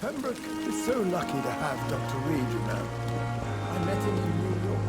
Pembroke is so lucky to have Dr. Reed, you know. I met him in New York.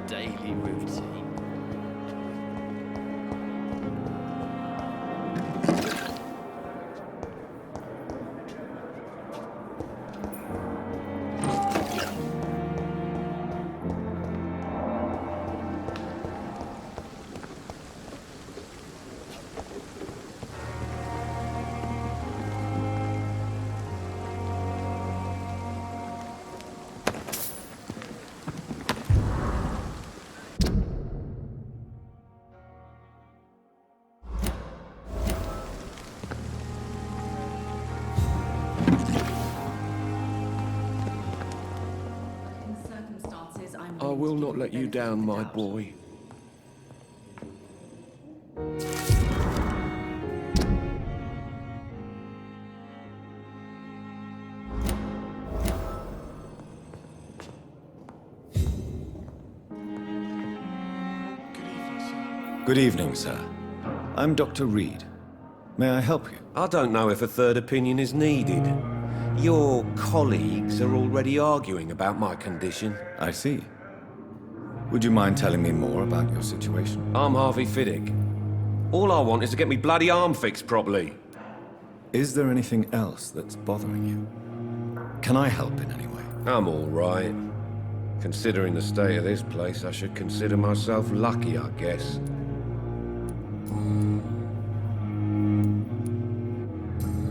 Daily routine. I will not let you down, my boy. Good evening, sir. I'm Dr. Reed. May I help you? I don't know if a third opinion is needed. Your colleagues are already arguing about my condition. I see. Would you mind telling me more about your situation? I'm Harvey Fiddick. All I want is to get me bloody arm fixed properly. Is there anything else that's bothering you? Can I help in any way? I'm all right. Considering the state of this place, I should consider myself lucky, I guess.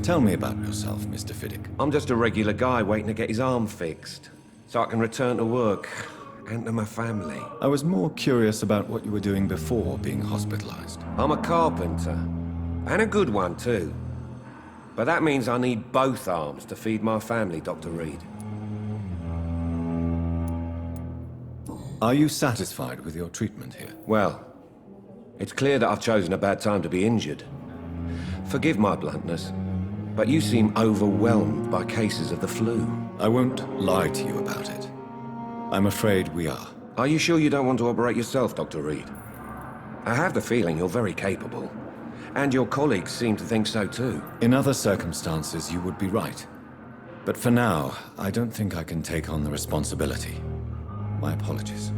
Tell me about yourself, Mr. Fiddick. I'm just a regular guy waiting to get his arm fixed, so I can return to work and to my family. I was more curious about what you were doing before being hospitalized. I'm a carpenter, and a good one too. But that means I need both arms to feed my family, Dr. Reed. Are you satisfied with your treatment here? Well, it's clear that I've chosen a bad time to be injured. Forgive my bluntness, but you seem overwhelmed by cases of the flu. I won't lie to you about it. I'm afraid we are. Are you sure you don't want to operate yourself, Dr. Reed? I have the feeling you're very capable, and your colleagues seem to think so too. In other circumstances, you would be right. But for now, I don't think I can take on the responsibility. My apologies.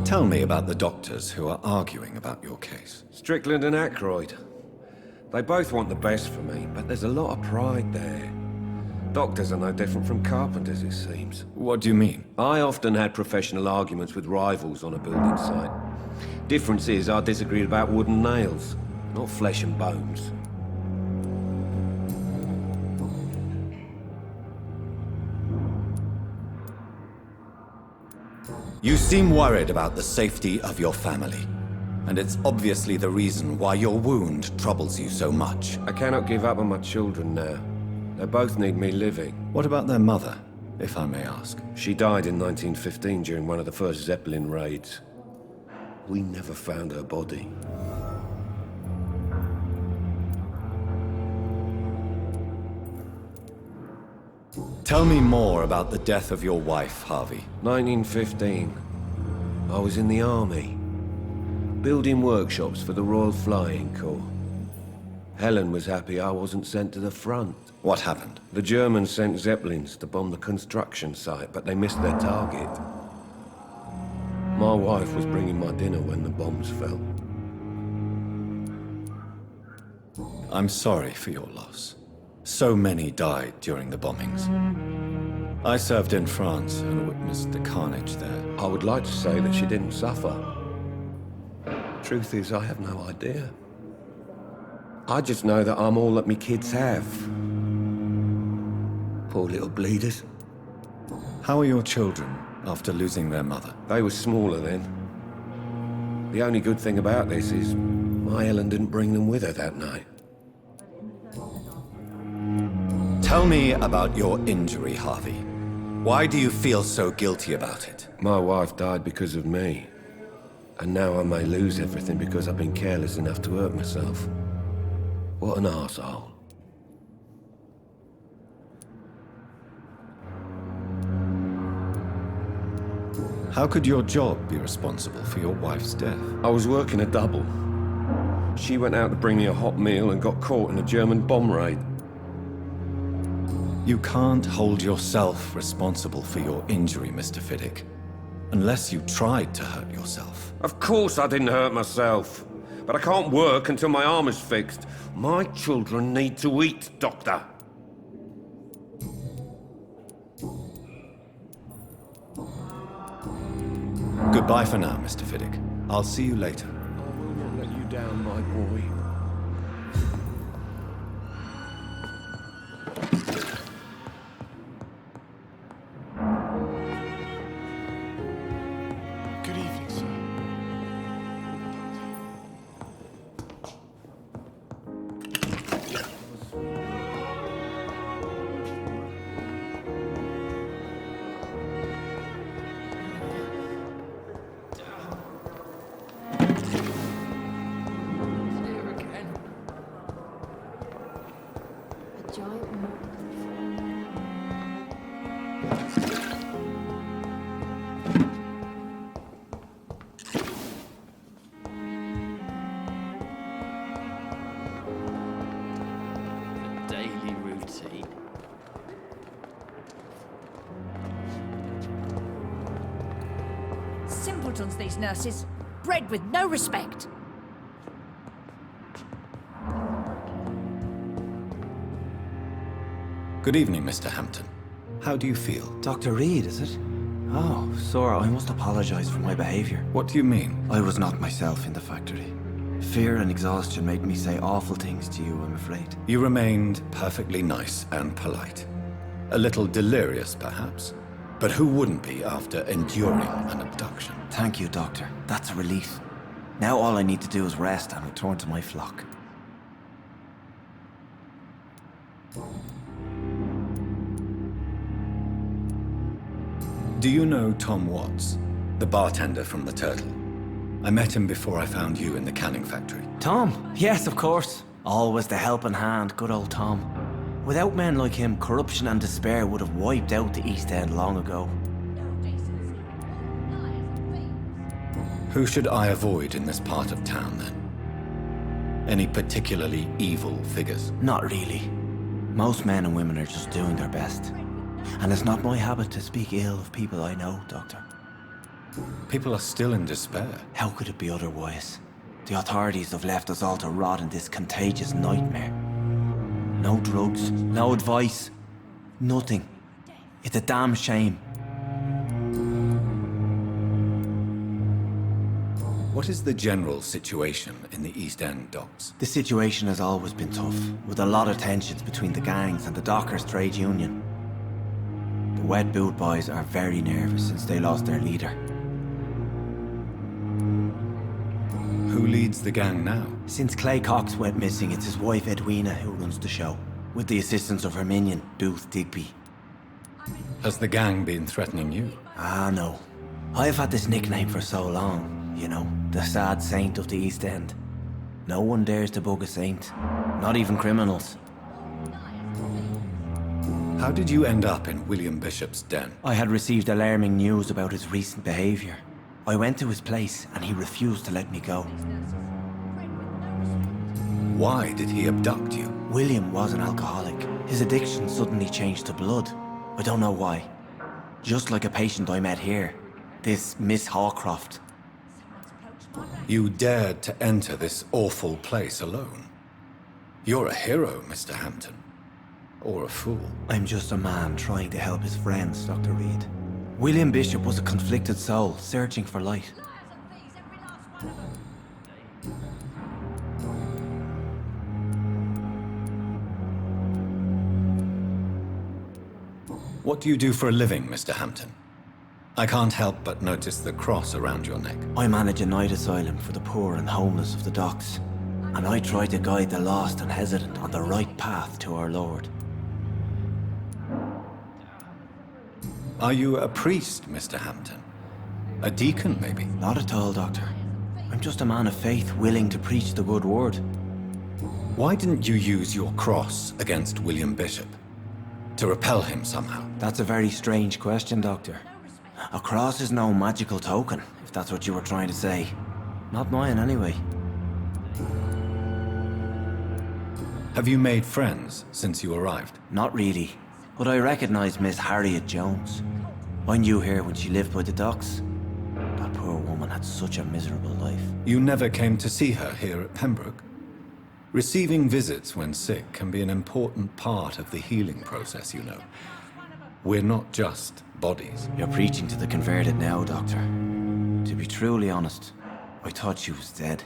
Tell me about the doctors who are arguing about your case. Strickland and Aykroyd. They both want the best for me, but there's a lot of pride there. Doctors are no different from carpenters, it seems. What do you mean? I often had professional arguments with rivals on a building site. Difference is, I disagreed about wooden nails, not flesh and bones. You seem worried about the safety of your family. And it's obviously the reason why your wound troubles you so much. I cannot give up on my children now. They both need me living. What about their mother, if I may ask? She died in 1915 during one of the first Zeppelin raids. We never found her body. Tell me more about the death of your wife, Harvey. 1915. I was in the army, building workshops for the Royal Flying Corps. Helen was happy I wasn't sent to the front. What happened? The Germans sent Zeppelins to bomb the construction site, but they missed their target. My wife was bringing my dinner when the bombs fell. I'm sorry for your loss. So many died during the bombings. I served in France and witnessed the carnage there. I would like to say that she didn't suffer. Truth is, I have no idea. I just know that I'm all that me kids have. Poor little bleeders. How are your children after losing their mother? They were smaller then. The only good thing about this is my Helen didn't bring them with her that night. Tell me about your injury, Harvey. Why do you feel so guilty about it? My wife died because of me. And now I may lose everything because I've been careless enough to hurt myself. What an arsehole. How could your job be responsible for your wife's death? I was working a double. She went out to bring me a hot meal and got caught in a German bomb raid. You can't hold yourself responsible for your injury, Mr. Fiddick, unless you tried to hurt yourself. Of course I didn't hurt myself. But I can't work until my arm is fixed. My children need to eat, Doctor. Goodbye for now, Mr. Fiddick. I'll see you later. I will not let you down, my boy. Good evening, sir. Here again. A giant moth. The daily routine. Simpletons, these nurses. Bred with no respect. Good evening, Mr. Hampton. How do you feel? Dr. Reed, is it? Oh, sir, I must apologize for my behavior. What do you mean? I was not myself in the factory. Fear and exhaustion made me say awful things to you, I'm afraid. You remained perfectly nice and polite. A little delirious, perhaps. But who wouldn't be after enduring an abduction? Thank you, Doctor. That's a relief. Now all I need to do is rest and return to my flock. Do you know Tom Watts, the bartender from the Turtle? I met him before I found you in the canning factory. Tom? Yes, of course. Always the helping hand, good old Tom. Without men like him, corruption and despair would have wiped out the East End long ago. Who should I avoid in this part of town, then? Any particularly evil figures? Not really. Most men and women are just doing their best. And it's not my habit to speak ill of people I know, Doctor. People are still in despair. How could it be otherwise? The authorities have left us all to rot in this contagious nightmare. No drugs, no advice, nothing. It's a damn shame. What is the general situation in the East End docks? The situation has always been tough, with a lot of tensions between the gangs and the Dockers' trade union. The Wet Boot Boys are very nervous since they lost their leader. Who leads the gang now? Since Clay Cox went missing, it's his wife Edwina who runs the show, with the assistance of her minion, Booth Digby. Has the gang been threatening you? Ah, no. I've had this nickname for so long. You know, the sad saint of the East End. No one dares to bug a saint, not even criminals. How did you end up in William Bishop's den? I had received alarming news about his recent behavior. I went to his place and he refused to let me go. Why did he abduct you? William was an alcoholic. His addiction suddenly changed to blood. I don't know why. Just like a patient I met here. This Miss Hawcroft. You dared to enter this awful place alone. You're a hero, Mr. Hampton. Or a fool. I'm just a man trying to help his friends, Dr. Reed. William Bishop was a conflicted soul, searching for light. What do you do for a living, Mr. Hampton? I can't help but notice the cross around your neck. I manage a night asylum for the poor and homeless of the docks. And I try to guide the lost and hesitant on the right path to our Lord. Are you a priest, Mr. Hampton? A deacon, maybe? Not at all, Doctor. I'm just a man of faith willing to preach the good word. Why didn't you use your cross against William Bishop? To repel him somehow? That's a very strange question, Doctor. A cross is no magical token, if that's what you were trying to say. Not mine, anyway. Have you made friends since you arrived? Not really. But I recognize Miss Harriet Jones. I knew her when she lived by the docks. That poor woman had such a miserable life. You never came to see her here at Pembroke? Receiving visits when sick can be an important part of the healing process, you know. We're not just bodies. You're preaching to the converted now, Doctor. To be truly honest, I thought she was dead.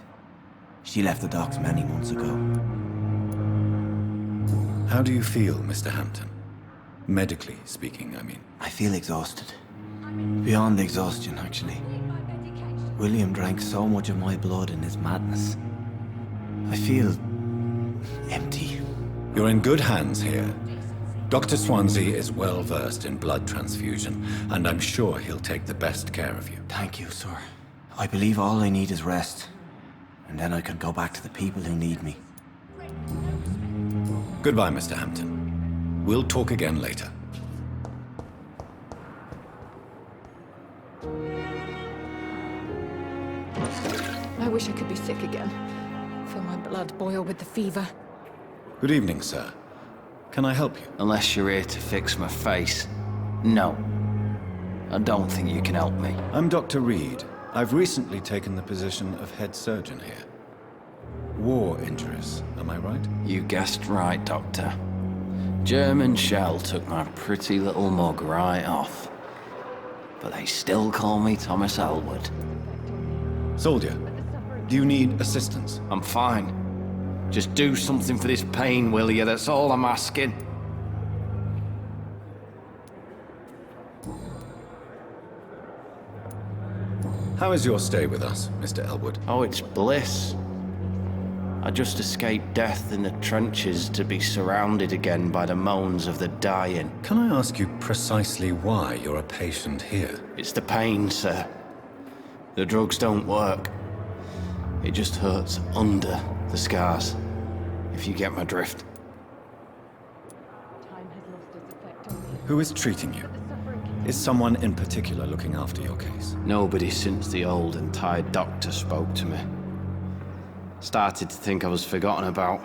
She left the docks many months ago. How do you feel, Mr. Hampton? Medically speaking, I mean. I feel exhausted. Beyond exhaustion, actually. William drank so much of my blood in his madness. I feel empty. You're in good hands here. Dr. Swansea is well versed in blood transfusion, and I'm sure he'll take the best care of you. Thank you, sir. I believe all I need is rest. And then I can go back to the people who need me. Goodbye, Mr. Hampton. We'll talk again later. I wish I could be sick again. Feel my blood boil with the fever. Good evening, sir. Can I help you? Unless you're here to fix my face. No. I don't think you can help me. I'm Dr. Reed. I've recently taken the position of head surgeon here. War injuries, am I right? You guessed right, Doctor. German shell took my pretty little mug right off. But they still call me Thomas Elwood. Soldier, do you need assistance? I'm fine. Just do something for this pain, will you? That's all I'm asking. How is your stay with us, Mr. Elwood? Oh, it's bliss. I just escaped death in the trenches to be surrounded again by the moans of the dying. Can I ask you precisely why you're a patient here? It's the pain, sir. The drugs don't work. It just hurts under the scars, if you get my drift. Who is treating you? Is someone in particular looking after your case? Nobody since the old and tired doctor spoke to me. Started to think I was forgotten about.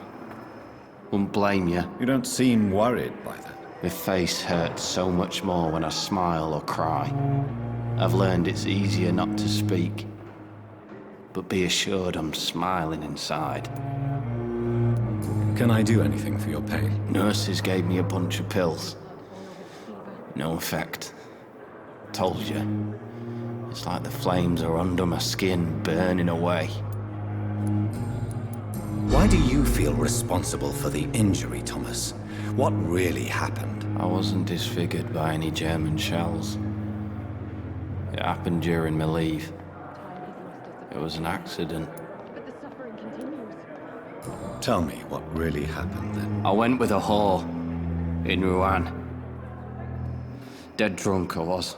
Wouldn't blame you. You don't seem worried by that. My face hurts so much more when I smile or cry. I've learned it's easier not to speak. But be assured I'm smiling inside. Can I do anything for your pain? Nurses gave me a bunch of pills. No effect. Told you. It's like the flames are under my skin, burning away. Why do you feel responsible for the injury, Thomas? What really happened? I wasn't disfigured by any German shells. It happened during my leave. It was an accident. Tell me what really happened then. I went with a whore in Rouen. Dead drunk I was.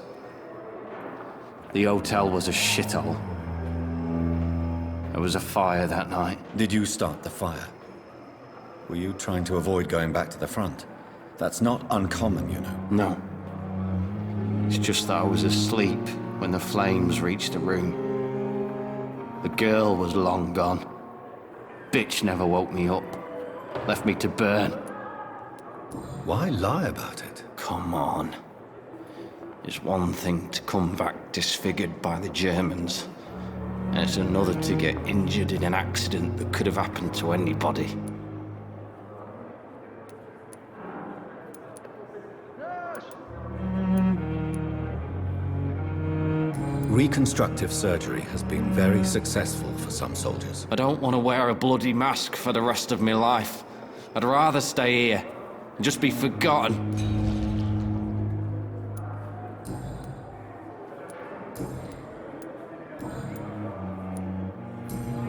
The hotel was a shithole. was a fire that night. Did you start the fire? Were you trying to avoid going back to the front? That's not uncommon, you know. No. It's just that I was asleep when the flames reached the room. The girl was long gone. Bitch never woke me up. Left me to burn. Why lie about it? Come on. It's one thing to come back disfigured by the Germans, and it's another to get injured in an accident that could have happened to anybody. Reconstructive surgery has been very successful for some soldiers. I don't want to wear a bloody mask for the rest of my life. I'd rather stay here and just be forgotten.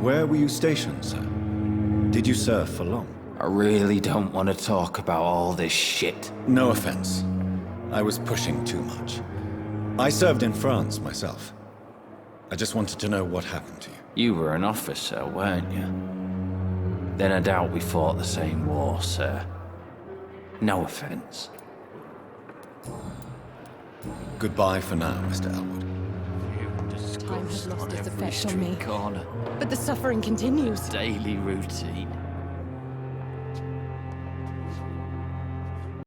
Where were you stationed, sir? Did you serve for long? I really don't want to talk about all this shit. No offense. I was pushing too much. I served in France myself. I just wanted to know what happened to you. You were an officer, weren't you? Then I doubt we fought the same war, sir. No offense. Goodbye for now, Mr. Elwood. Time has lost its effect on me. Corner. But the suffering continues. Daily routine.